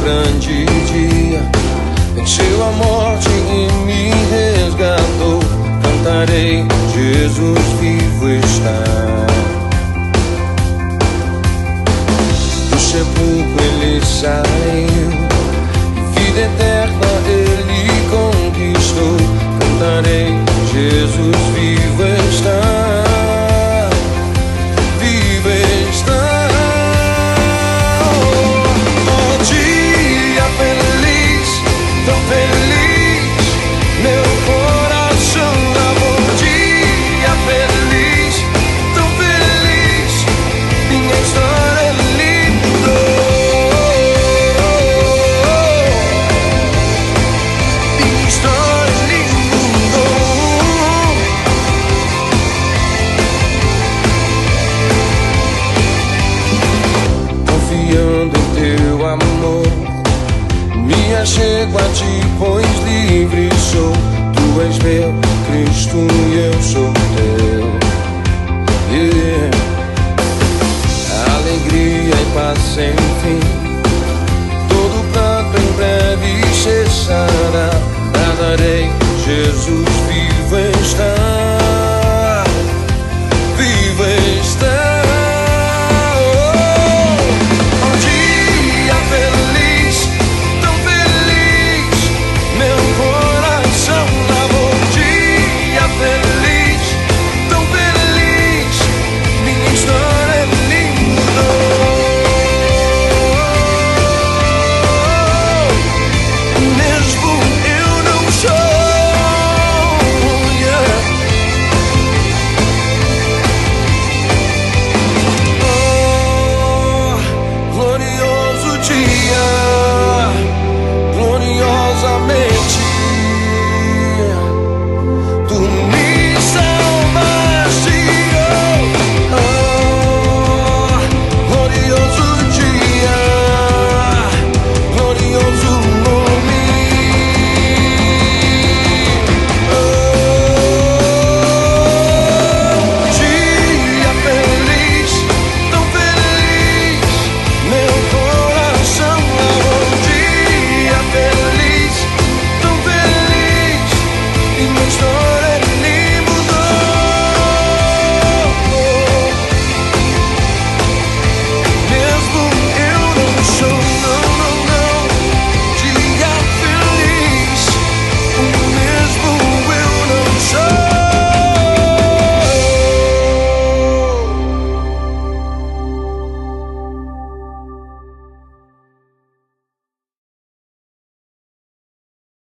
grande dia, venceu a morte e me resgatou. Cantarei, Jesus vivo está. Do sepulcro ele saiu, e vida eterna ele conquistou. Cantarei, Jesus vivo está. Vivo está. Oh, dia feliz, tão feliz, meu coração amor. Dia feliz, tão feliz, minha história é linda. Minha história é linda. Confiando em teu amor, me achego a ti, pois livre sou. Tu és meu Cristo e eu sou teu. Yeah. Alegria e paz sem fim, todo pranto em breve cessará. Cantarei, Jesus